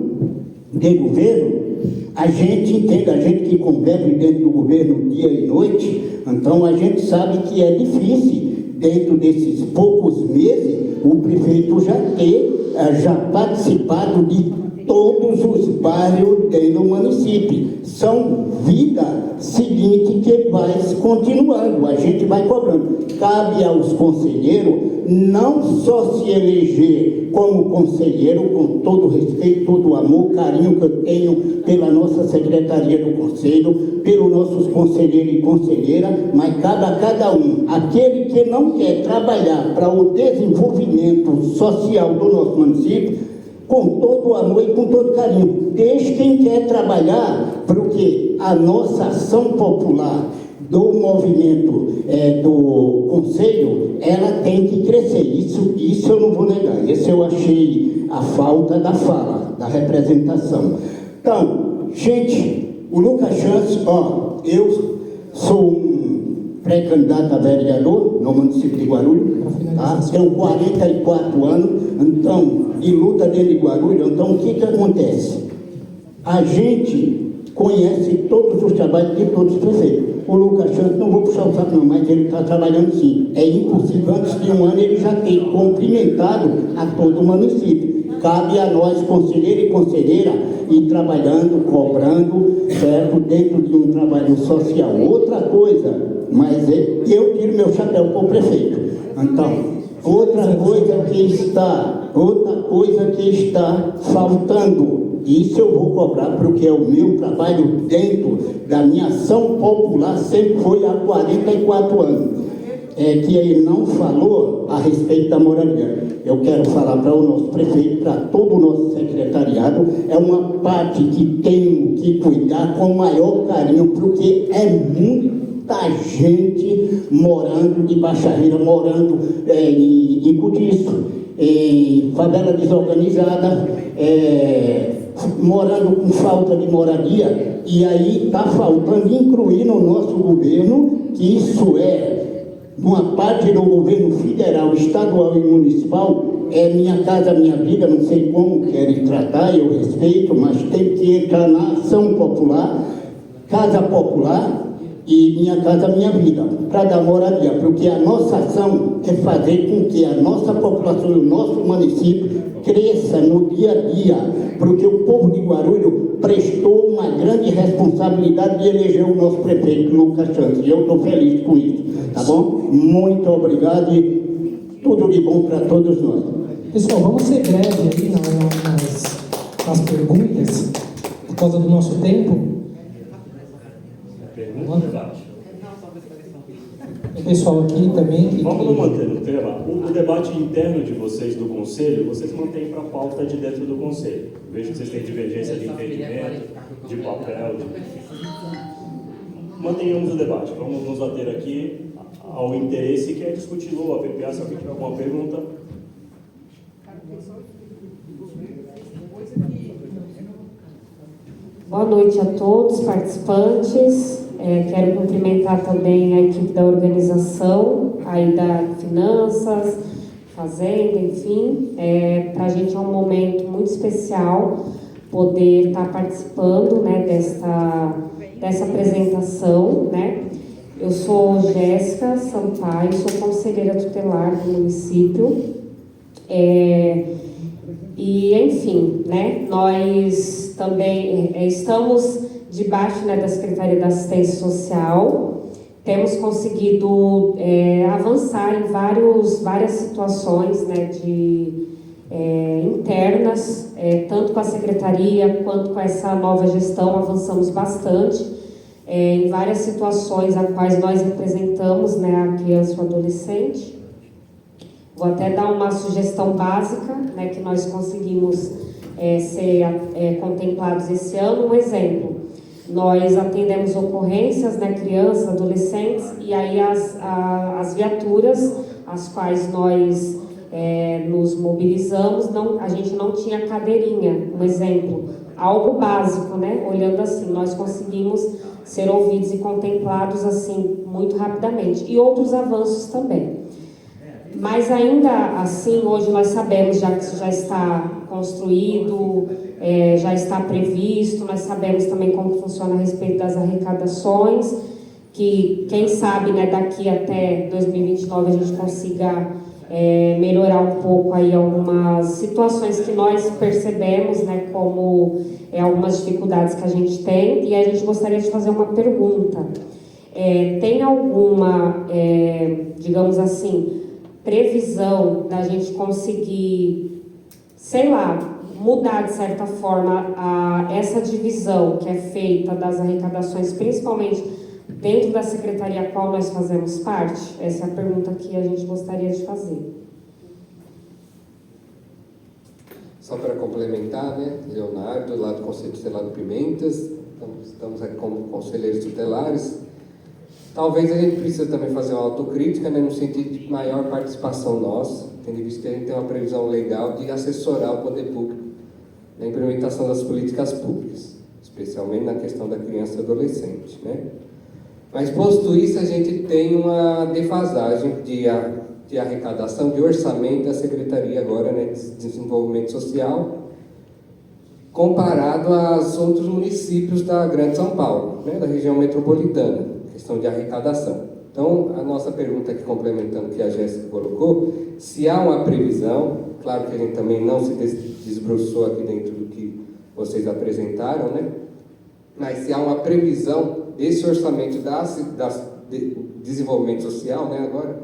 de governo, a gente entende, a gente que convive dentro do governo dia e noite, então a gente sabe que é difícil, dentro desses poucos meses, o prefeito já participado de todos os bairros dentro do município. São vida seguinte que vai continuando, a gente vai cobrando. Cabe aos conselheiros não só se eleger como conselheiro, com todo o respeito, todo o amor, carinho que eu tenho pela nossa secretaria do conselho, pelos nossos conselheiros e conselheiras, mas cabe a cada um, aquele que não quer trabalhar para o desenvolvimento social do nosso município, com todo o amor e com todo carinho. Deixe quem quer trabalhar, porque a nossa ação popular do movimento do Conselho, ela tem que crescer. Isso eu não vou negar. Isso eu achei a falta da fala, da representação. Então, gente, o Lucas Chance, eu sou um pré-candidato a vereador no município de Guarulhos, tá? Tenho 44 anos, então, de luta dentro de Guarulhos. Então, o que acontece? A gente conhece todos os trabalhos de todos os prefeitos. O Lucas Chance, não vou puxar o saco não, mas ele está trabalhando sim. É impossível, antes de 1 ano, ele já ter cumprimentado a todo o município. Cabe a nós, conselheiro e conselheira, ir trabalhando, cobrando, certo, dentro de um trabalho social. Outra coisa, mas eu tiro meu chapéu para o prefeito. Então, outra coisa que está faltando, isso eu vou cobrar, porque é o meu trabalho dentro da minha ação popular, sempre foi há 44 anos. Que ele não falou a respeito da moradia. Eu quero falar para o nosso prefeito, para todo o nosso secretariado, é uma parte que tem que cuidar com o maior carinho, porque é muita gente morando de Baixaria, morando em Cutiço. em favela desorganizada, morando com falta de moradia, e aí está faltando incluir no nosso governo, que isso uma parte do governo federal, estadual e municipal, Minha Casa Minha Vida, não sei como querem tratar, eu respeito, mas tem que entrar na ação popular, Casa Popular e Minha Casa Minha Vida, para dar moradia, porque a nossa ação é fazer com que a nossa população e o nosso município cresça no dia a dia, porque o povo de Guarulhos prestou uma grande responsabilidade de eleger o nosso prefeito, Lucas Santos, e eu estou feliz com isso, tá bom? Muito obrigado e tudo de bom para todos nós. Pessoal, vamos ser breve aí nas perguntas, por causa do nosso tempo. O pessoal aqui também. Vamos não manter no tema. O debate interno de vocês do Conselho, vocês mantêm para a pauta de dentro do Conselho. Vejo que vocês têm divergência de entendimento, de papel. Mantenhamos o debate. Vamos nos ater aqui ao interesse que é discutir a PPA. Se alguém tiver alguma pergunta. Boa noite a todos os participantes. Quero cumprimentar também a equipe da organização, aí da Finanças, Fazenda, enfim. Para a gente é um momento muito especial poder estar participando, né, dessa apresentação, né. Eu sou Jéssica Sampaio, sou conselheira tutelar do município. E, enfim, né, nós também estamos debaixo, né, da Secretaria da Assistência Social, temos conseguido avançar em várias situações, né, internas, tanto com a Secretaria quanto com essa nova gestão, avançamos bastante em várias situações a quais nós representamos, né, a criança e o adolescente. Vou até dar uma sugestão básica, né, que nós conseguimos ser contemplados esse ano. Um exemplo, nós atendemos ocorrências, né, crianças, adolescentes, e aí as viaturas, as quais nós nos mobilizamos, a gente não tinha cadeirinha, um exemplo, algo básico, né, olhando assim, nós conseguimos ser ouvidos e contemplados assim, muito rapidamente, e outros avanços também. Mas ainda assim, hoje nós sabemos, já que isso já está construído, já está previsto, nós sabemos também como funciona a respeito das arrecadações, que quem sabe, né, daqui até 2029 a gente consiga melhorar um pouco aí algumas situações que nós percebemos, né, como algumas dificuldades que a gente tem, e a gente gostaria de fazer uma pergunta. Tem alguma, digamos assim, previsão da gente conseguir, sei lá, mudar de certa forma essa divisão que é feita das arrecadações, principalmente dentro da secretaria a qual nós fazemos parte? Essa é a pergunta que a gente gostaria de fazer. Só para complementar, né, Leonardo, lá do Conselho Tutelar do Pimentas, estamos aqui como conselheiros tutelares. Talvez a gente precise também fazer uma autocrítica, né, no sentido de maior participação nossa, tendo visto que a gente tem uma previsão legal de assessorar o poder público na implementação das políticas públicas, especialmente na questão da criança e adolescente, né? Mas, posto isso, a gente tem uma defasagem de arrecadação, de orçamento da Secretaria agora, né, de Desenvolvimento Social, comparado aos outros municípios da Grande São Paulo, né, da região metropolitana, questão de arrecadação. Então, a nossa pergunta aqui, complementando o que a Jéssica colocou, se há uma previsão, claro que a gente também não se desbruçou aqui dentro do que vocês apresentaram, né, mas se há uma previsão desse orçamento de desenvolvimento social, né, agora,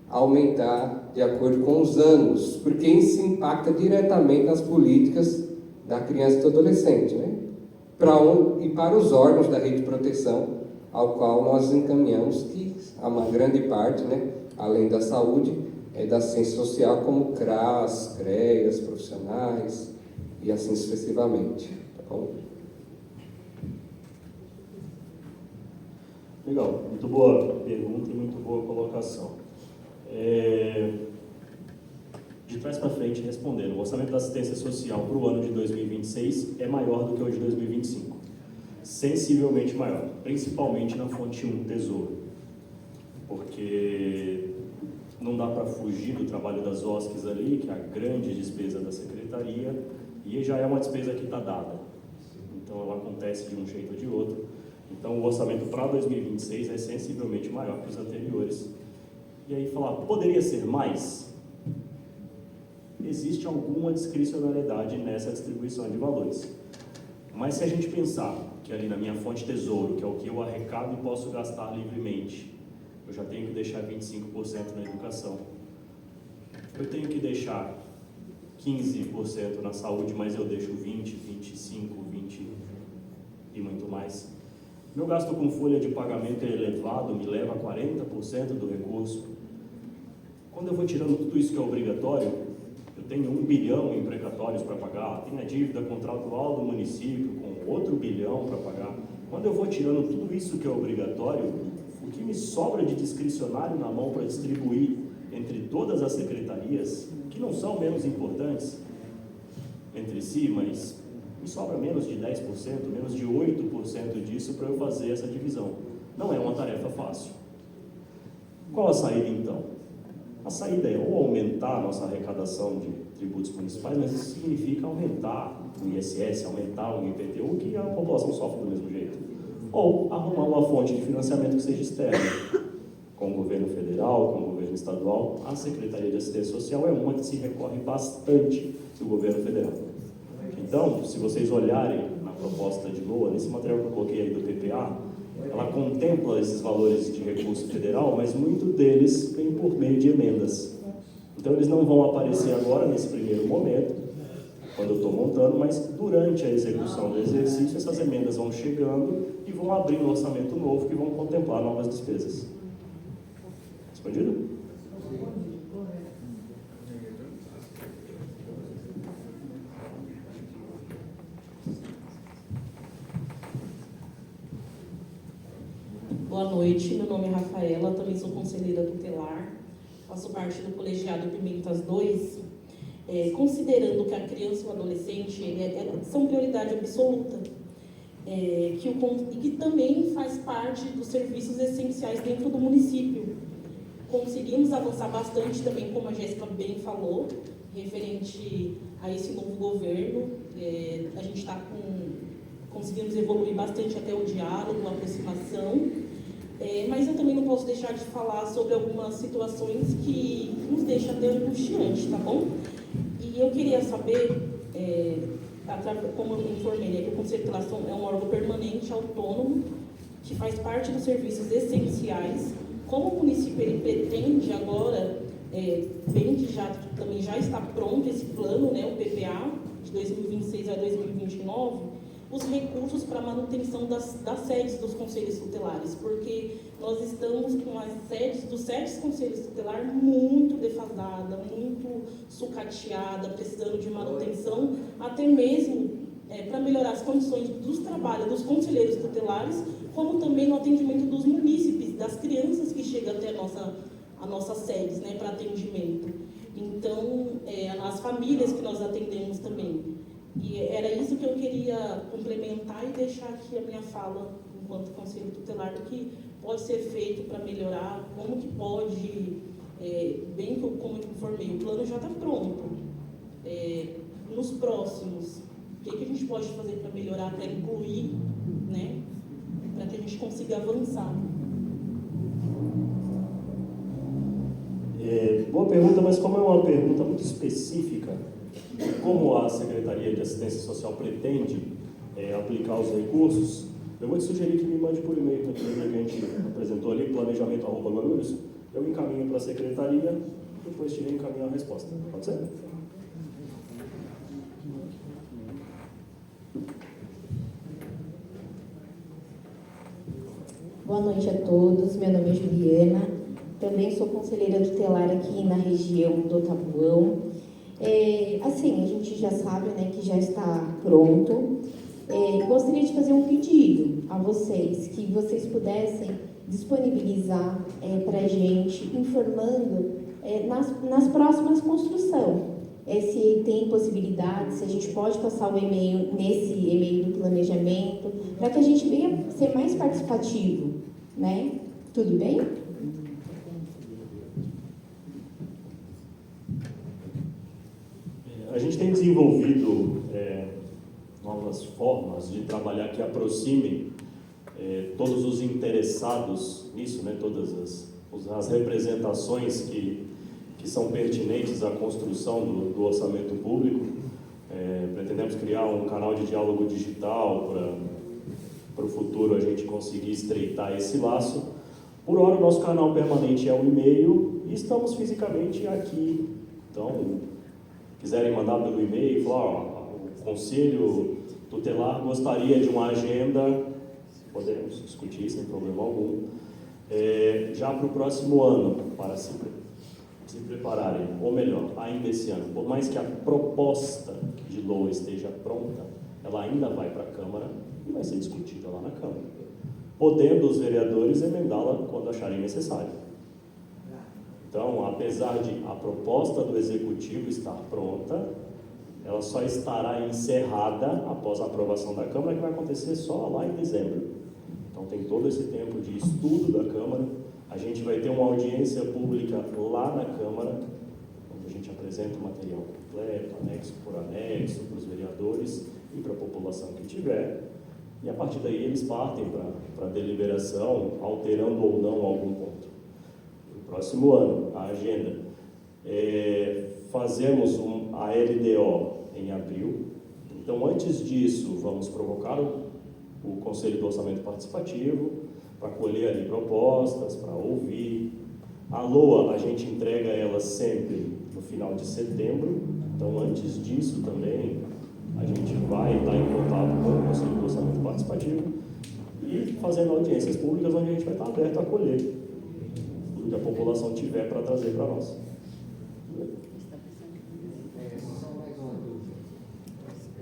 aumentar de acordo com os anos, porque isso impacta diretamente nas políticas da criança e do adolescente, né, e para os órgãos da rede de proteção, ao qual nós encaminhamos, que há uma grande parte, né, além da saúde, da ciência social, como CRAS, CREAS, profissionais, e assim sucessivamente. Tá bom? Legal, muito boa pergunta e muito boa colocação. de trás para frente respondendo. O orçamento da assistência social para o ano de 2026 é maior do que o de 2025. Sensivelmente maior, principalmente na fonte 1, Tesouro. Porque não dá para fugir do trabalho das OSCs ali, que é a grande despesa da secretaria, e já é uma despesa que está dada. Então ela acontece de um jeito ou de outro. Então o orçamento para 2026 é sensivelmente maior que os anteriores. E aí falar, poderia ser mais? Existe alguma discricionariedade nessa distribuição de valores. Mas se a gente pensar que ali na minha fonte Tesouro, que é o que eu arrecado e posso gastar livremente, eu já tenho que deixar 25% na educação. Eu tenho que deixar 15% na saúde, mas eu deixo 20, 25, 20 e muito mais. Meu gasto com folha de pagamento é elevado, me leva a 40% do recurso. Quando eu vou tirando tudo isso que é obrigatório, eu tenho 1 bilhão em precatórios para pagar, tenho a dívida contratual do município com outro bilhão para pagar. Quando eu vou tirando tudo isso que é obrigatório, o que me sobra de discricionário na mão para distribuir entre todas as secretarias, que não são menos importantes entre si, mas me sobra menos de 10%, menos de 8% disso para eu fazer essa divisão. Não é uma tarefa fácil. Qual a saída então? A saída é ou aumentar a nossa arrecadação de tributos municipais, mas isso significa aumentar o ISS, aumentar o IPTU, que a população sofre do mesmo jeito. Ou arrumar uma fonte de financiamento que seja externa, com o governo federal, com o governo estadual. A Secretaria de Assistência Social é uma que se recorre bastante do governo federal. Então, se vocês olharem na proposta de LOA, nesse material que eu coloquei aí do PPA, ela contempla esses valores de recurso federal, mas muito deles vem por meio de emendas. Então, eles não vão aparecer agora, nesse primeiro momento, quando eu estou montando, mas durante a execução do exercício, essas emendas vão chegando e vão abrir um orçamento novo que vão contemplar novas despesas. Respondido? Boa noite, meu nome é Rafaela, também sou conselheira tutelar, faço parte do colegiado Pimentas 2. Considerando que a criança e o adolescente são prioridade absoluta, e que também faz parte dos serviços essenciais dentro do município. Conseguimos avançar bastante também, como a Jéssica bem falou, referente a esse novo governo. A gente conseguimos evoluir bastante até o diálogo, a aproximação, mas eu também não posso deixar de falar sobre algumas situações que nos deixam até angustiante, tá bom? E eu queria saber, como eu informei, que o Conselho de Tutelação é um órgão permanente, autônomo, que faz parte dos serviços essenciais. Como o município ele pretende agora, bem que também já está pronto esse plano, né, o PPA, de 2026 a 2029, os recursos para a manutenção das sedes dos conselhos tutelares, porque nós estamos com as sedes dos 7 conselhos tutelares muito defasada, muito sucateada, precisando de manutenção, até mesmo para melhorar as condições dos trabalhos dos conselheiros tutelares, como também no atendimento dos munícipes, das crianças que chegam até a nossa sedes, né, para atendimento. Então, as famílias que nós atendemos também. E era isso que eu queria complementar e deixar aqui a minha fala, enquanto conselho tutelar, do que pode ser feito para melhorar, como que pode, bem que como eu informei, o plano já está pronto. Nos próximos, o que a gente pode fazer para melhorar, para incluir, né, para que a gente consiga avançar? Boa pergunta, mas como é uma pergunta muito específica, como a Secretaria de Assistência Social pretende aplicar os recursos, eu vou te sugerir que me mande por e-mail também, que a gente apresentou ali, planejamento@guarulhos, eu encaminho para a Secretaria e depois te encaminho a resposta. Pode ser? Boa noite a todos, meu nome é Juliana, também sou conselheira tutelar aqui na região do Tabuão. Assim, a gente já sabe, né, que já está pronto. Gostaria de fazer um pedido a vocês, que vocês pudessem disponibilizar para a gente, informando nas próximas construções. Se tem possibilidade, se a gente pode passar o e-mail nesse e-mail do planejamento, para que a gente venha ser mais participativo, né? Tudo bem? A gente tem desenvolvido novas formas de trabalhar que aproximem todos os interessados nisso, né? Todas as representações que são pertinentes à construção do orçamento público. Pretendemos criar um canal de diálogo digital para o futuro a gente conseguir estreitar esse laço. Por hora, o nosso canal permanente é o e-mail e estamos fisicamente aqui. Então, quiserem mandar pelo e-mail, falar, o Conselho Tutelar gostaria de uma agenda, podemos discutir sem problema algum, já para o próximo ano, para se prepararem, ou melhor, ainda esse ano. Por mais que a proposta de LOA esteja pronta, ela ainda vai para a Câmara e vai ser discutida lá na Câmara, podendo os vereadores emendá-la quando acharem necessário. Então, apesar de a proposta do Executivo estar pronta, ela só estará encerrada após a aprovação da Câmara, que vai acontecer só lá em dezembro. Então, tem todo esse tempo de estudo da Câmara. A gente vai ter uma audiência pública lá na Câmara, onde a gente apresenta o material completo, anexo por anexo, para os vereadores e para a população que tiver. E a partir daí eles partem para a deliberação, alterando ou não algum ponto. No próximo ano, a agenda. Fazemos a LDO em abril. Então, antes disso, vamos provocar o Conselho do Orçamento Participativo, para colher ali propostas, para ouvir. A LOA, a gente entrega ela sempre no final de setembro, então antes disso também a gente vai estar em contato com o Conselho do Orçamento Participativo e fazendo audiências públicas onde a gente vai estar aberto a acolher tudo que a população tiver para trazer para nós. Só mais uma dúvida,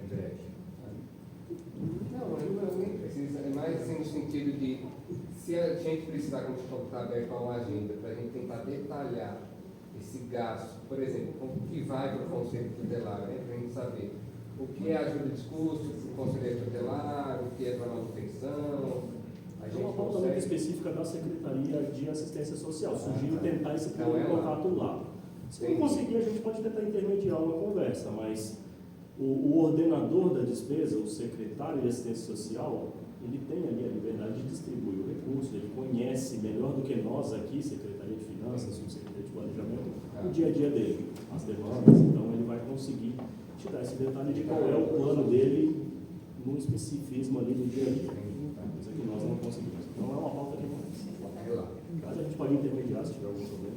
em breve. Não, nem precisa, é mais assim no sentido de, se a gente precisar, como você está aberto a uma agenda, para a gente tentar detalhar esse gasto, por exemplo, o que vai para o Conselho Tutelar, né, para a gente saber o que é ajuda de custo para o Conselho Tutelar, o que é para manutenção. A gente uma pauta muito específica da Secretaria de Assistência Social. Sugiro tentar esse primeiro contato lá. Se não conseguir, a gente pode tentar intermediar uma conversa, mas o ordenador da despesa, o secretário de Assistência Social, ele tem ali a liberdade de distribuir o recurso, ele conhece melhor do que nós aqui, Secretaria de Finanças, Subsecretaria de Planejamento, o dia a dia dele, as demandas, então ele vai conseguir te dar esse detalhe de qual é o plano dele no especificismo ali do dia a dia. Coisa que nós não conseguimos. Então é uma pauta que caso a gente pode intermediar se tiver algum problema.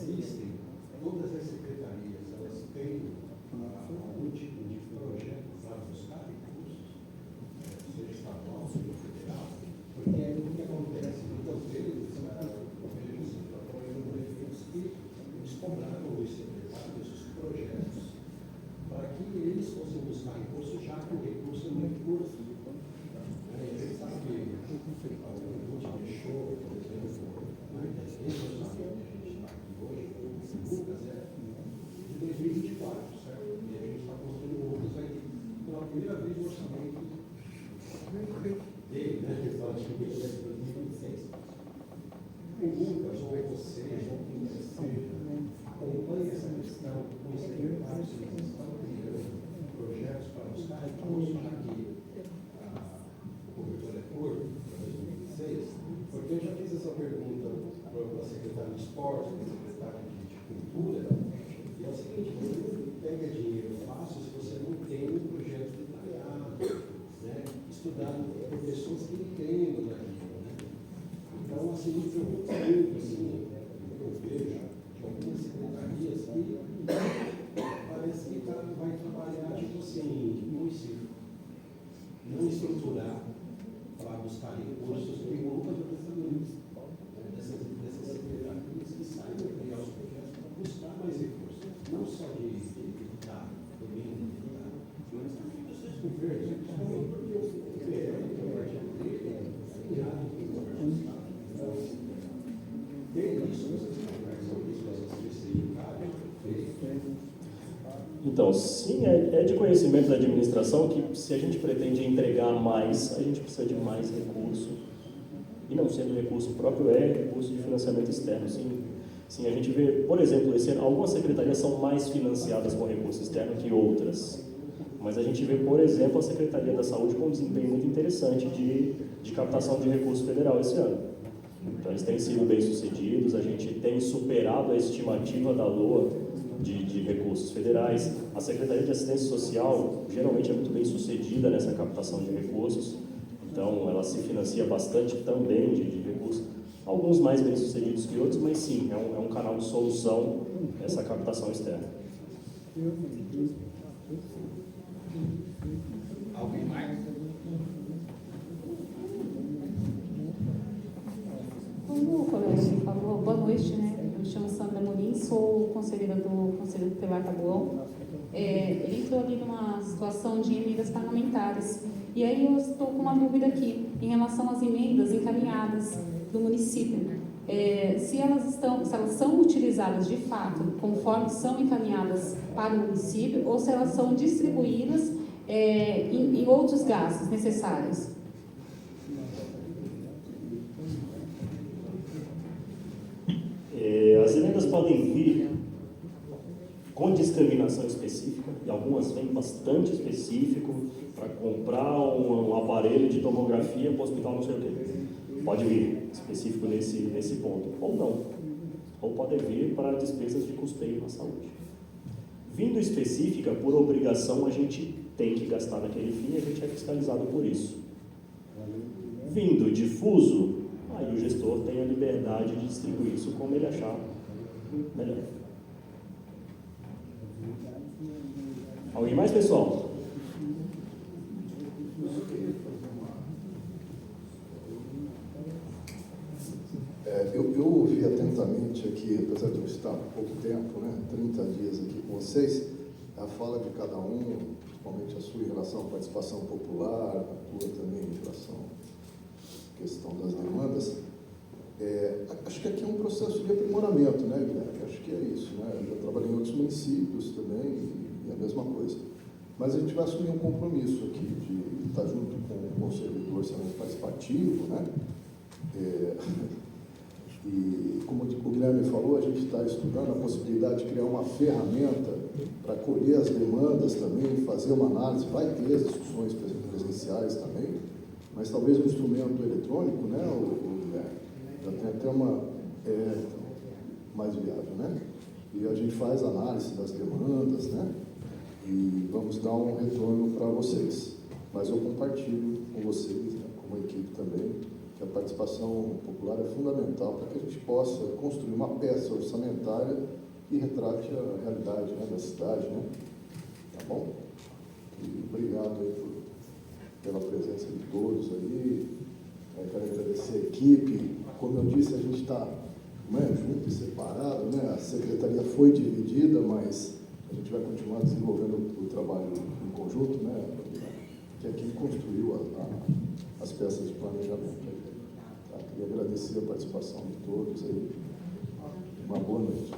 Existem, todas as secretarias, elas têm algum tipo de projeto para buscar recursos, seja estadual, seja federal, porque é o que acontece muitas vezes, eles cobraram os secretários os projetos para que eles fossem buscar recursos, já que o recurso não é recurso. Você sabe que a gente deixou, por exemplo, esse orçamento que a gente está aqui hoje, o Lucas é de 2024, certo? E a gente está construindo o Lucas aí pela primeira vez o orçamento dele, né? Que fala que ele é de 2026. O Lucas, ou você, ou quem quer que seja, acompanhe essa questão com os secretários que estão criando projetos para buscar recursos para que o cobertor é curto, para 2026, porque eu já fiz essa pergunta para a secretária de esporte, para a secretária de cultura, e é o seguinte, você não pega dinheiro fácil se você não tem um projeto detalhado, né, estudado por pessoas que entendem daquilo, né? Então, assim, me preocupa muito, assim, eu vejo de algumas secretarias que parece que vai trabalhar, tipo assim, não estruturar para buscar recursos, porque nunca estou pensando nisso, dessas secretarias que saem para criar os projetos para buscar mais recursos, não só de dar, também de dar, mas também Então, sim, é de conhecimento da administração que se a gente pretende entregar mais, a gente precisa de mais recurso. E não sendo recurso próprio, é recurso de financiamento externo. Sim, a gente vê, por exemplo, esse ano, algumas secretarias são mais financiadas com recurso externo que outras. Mas a gente vê, por exemplo, a Secretaria da Saúde com um desempenho muito interessante de captação de recurso federal esse ano. Então, eles têm sido bem-sucedidos, a gente tem superado a estimativa da LOA de recursos federais. A Secretaria de Assistência Social geralmente é muito bem-sucedida nessa captação de recursos, então ela se financia bastante também de recursos, alguns mais bem-sucedidos que outros, mas sim, é um canal de solução essa captação externa. Alguém mais? Como o colega falou, boa noite, né? Eu me chamo Sandra Morim, sou conselheira do Conselho Tutelar Taboão. Ele entrou ali numa situação de emendas parlamentares. E aí eu estou com uma dúvida aqui, em relação às emendas encaminhadas do município. Se elas são utilizadas de fato, conforme são encaminhadas para o município, ou se elas são distribuídas em outros gastos necessários. As emendas podem vir com discriminação específica, e algumas vêm bastante específico, para comprar um aparelho de tomografia para o hospital não sei o quê. Pode vir específico nesse ponto, ou não. Ou pode vir para despesas de custeio na saúde. Vindo específica, por obrigação, a gente tem que gastar naquele fim e a gente é fiscalizado por isso. Vindo difuso, aí o gestor tem a liberdade de distribuir isso como ele achar melhor. Alguém mais, pessoal? Eu ouvi atentamente aqui, apesar de eu estar há pouco tempo, 30 dias aqui com vocês, a fala de cada um, principalmente a sua em relação à participação popular, a tua também em relação à questão das demandas. Acho que aqui é um processo de aprimoramento, né, Guilherme? Acho que é isso, né? Eu já trabalhei em outros municípios também e é a mesma coisa. Mas a gente vai assumir um compromisso aqui de estar junto com o Conselho do Orçamento Participativo, né? E, como o Guilherme falou, a gente está estudando a possibilidade de criar uma ferramenta para colher as demandas também, fazer uma análise, vai ter as discussões presenciais também, mas talvez um instrumento eletrônico, né, Guilherme? Já tem até uma mais viável, né? E a gente faz análise das demandas, né? E vamos dar um retorno para vocês. Mas eu compartilho com vocês, né, como equipe também, que a participação popular é fundamental para que a gente possa construir uma peça orçamentária que retrate a realidade, né, da cidade, né? Tá bom? E obrigado aí pela presença de todos aí. Quero agradecer a equipe. Como eu disse, a gente está junto e separado, né? A secretaria foi dividida, mas a gente vai continuar desenvolvendo o trabalho em conjunto, né? Que aqui construiu as peças de planejamento. Tá? Queria agradecer a participação de todos aí. Uma boa noite.